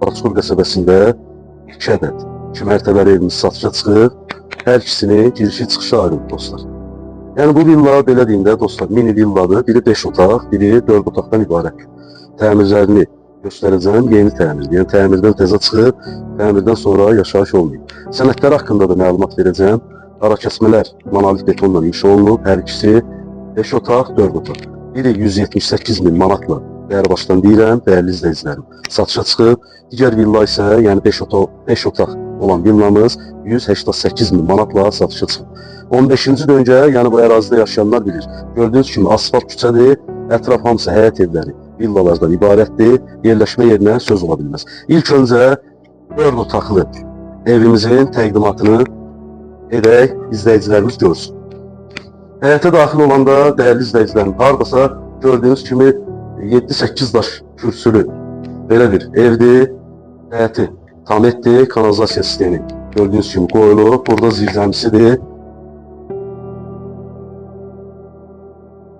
Açqur qəsəbəsində 2 ədəd 2 mərtəbəli evimiz satışa çıxıb. Hər ikisinin girişi çıxışı ayrıldı dostlar. Yəni bu villa belə deyim də dostlar, mini villadır. Biri 5 otaq, biri 4 otaqdan ibarət. Təmirlərini göstərəcəm, yeni təmir. Yəni təmirdən təzə çıxıb, təmirdən sonra yaşayış olmayıb. Sənədləri haqqında da məlumat verəcəm. Arakəsmələr monolit betonla inşa olunub. Hər ikisi 5 otaq, 4 otaq. Biri 178 min manatla, değer baştan deyirəm, değerli izləyicilərim, satışa çıxıb. Digər villa isə, yəni 5 otaq olan villamız 188 min manatla satışa çıxıb. 15-ci döngə, yəni bu ərazidə yaşayanlar bilir. Gördüyünüz kimi asfalt küçədir, ətraf hamısı həyət evləri, villalardan ibarətdir, yerləşmə yerinə söz ola bilməz. İlk öncə 4 otaqlı evimizin təqdimatını edək, izləyicilərimiz görsün. Həyətə daxil olanda, dəyərli izləyicilərim, haradasa gördüyünüz kimi 7-8 daş kürsülü belə bir evdir. Həyəti tam etdi, kanalizasiya sistemi gördüyünüz kimi qoyulub. Burada zirzəmisidir.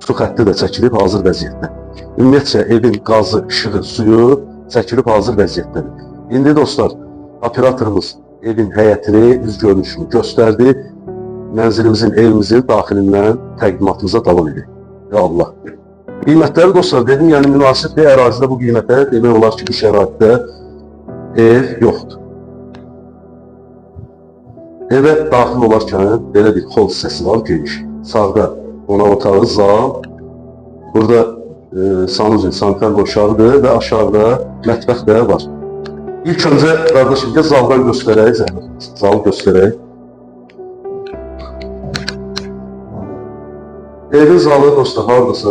Su xətti də çəkilib hazır vəziyyətdə. Ümumiyyətcə evin qazı, işığı, suyu çəkilib hazır vəziyyətdədir. İndi dostlar, operatorumuz evin həyətini, üz görünüşünü göstərdi. Mənzilimizin, evimizin daxilindən təqdimatımıza davam edir. Ya Allah. Qiymətləri dostlar dedim, yəni münasib bir ərazidə bu qiymətə demək olar ki, bu şəraitdə ev yoxdur. Evə daxil olarkən belə bir hol hissəsi var, geniş. Sağda qonaq otağı, zal. Burada sanuzel, sanitar qoşağıdır və aşağıda mətbəx də var. İlk öncə qardaşım, gəl zaldan göstərək, zalı göstərək. Evin zalı dostlar haradasa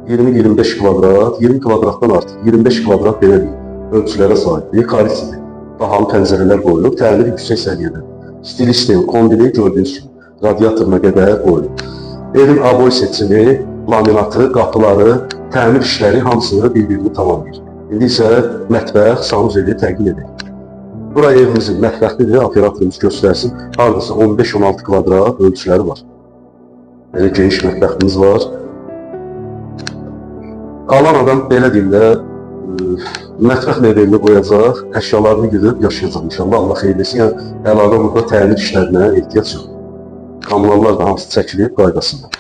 20-25 kvadrat, 20 kvadratdan artıq, 25 kvadrat belə deyil, ölçülərə sahibdir, karisidir. Bahalı pəncərələr qoyulub, təmir yüksək səviyyədə. Stil sistemi, kombini gördüyünüz kimi, radiatoruna qədər qoyulub. Evin aboy seçimi, laminatı, qapıları, təmir işləri hamısını bir-birini tamamlayır. İndi isə mətbəx, sanuzeli təqdim edir. Bura evimizin mətbəxlidir, operatorumuz göstərsin. Haradasa 15-16 kvadrat ölçüləri var. Belə geniş mətbəximiz var. Qalan adam belə deyim də, mətbəx mebelini qoyacaq, əşyalarını gidib yaşayacaq inşallah, Allah xeyir etsin. Yəni, əlavə burada təmir işlərinə ehtiyac yox. Kommunallar da hamısı çəkilib qaydasında.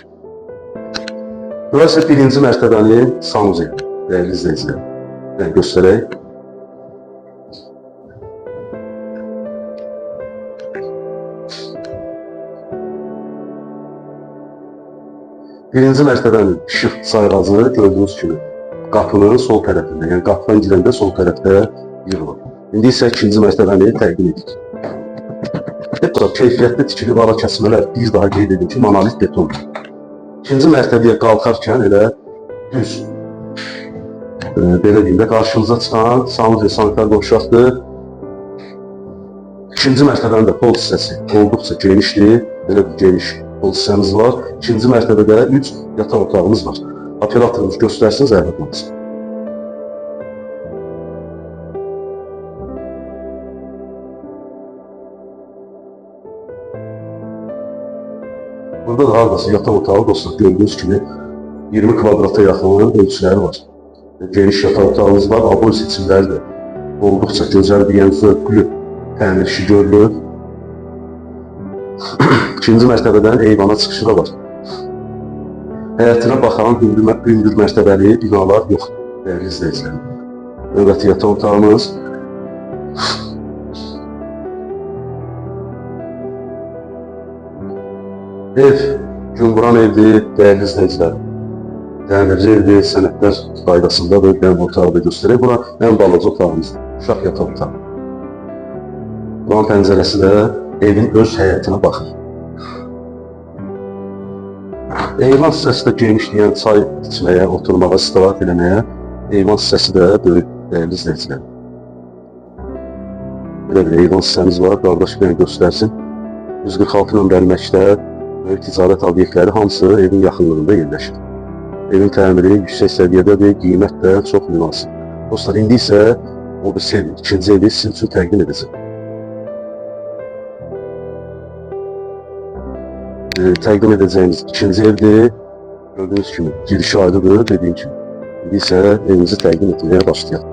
Burası birinci mərtəbənin sanuzeli, dəyərli izləyicilər. Yəni, göstərək. Birinci mərtəbənin işıq sayğacı gördüyünüz kimi qapının sol tərəfində, yəni qapıdan girəndə sol tərəfdə yer var. İndi isə ikinci mərtəbəni təqdim edirik. Keyfiyyətli tikili ara kəsmələr, bir daha qeyd edim ki, monolit betondur. İkinci mərtəbəyə qalxarkən elə düz, belə deyim də, qarşımıza çıxan sanuzel, sanitar qovşaqdır. İkinci mərtəbənin də pol hissəsi olduqca genişdir, belə bir geniş pol hissəmiz var. İkinci mərtəbədə 3 yataq otağımız var. Operatorumuz göstərsin, zəhmət olmasın. Burada da haradasa yataq otağı dostlar gördüyünüz kimi 20 kvadrata yaxın ölçüləri var. Geniş yataq otağımız var, aboy seçimləri də olduqca gözəl bir yəni zövqlü təmir işi görülür. İkinci mərtəbədən eyvana çıxışı da var. Həyətinə baxan hündür mərtəbəli binalar yoxdur, dəyərli izləyicilərim. Növbəti yataq otağımız. Ev, günvuran evdir, dəyərli izləyicilərim. Təmirci evdir, sənədlər qaydasındadır, qəm otağı da göstərək. Bura ən balaca otağımızdır, uşaq yataq otağı. Buranın pəncərəsi də evin öz həyətinə baxır. Eyvan hissəsi də genişləyən çay içməyə, oturmağa, istirahət eləməyə, eyvan hissəsi də böyük, dəyərli izləyicilərim. Belə bir eyvan hissəmiz var, qardaş bəni göstərsin. 146 nömrəli məktəb, böyük ticarət obyektləri hamısı evin yaxınlığında yerləşir. Evin təmiri yüksək səviyyədədir, qiymət də çox münasib. Dostlar, indi isə o bir ikinci evi sizin üçün təqdim edəcək. Təqdim edəcəyimiz ikinci evdir. Gördüyünüz kimi girişi ayrıdır, dediyim kimi. İndi isə evimizi təqdim etməyə başlayaq.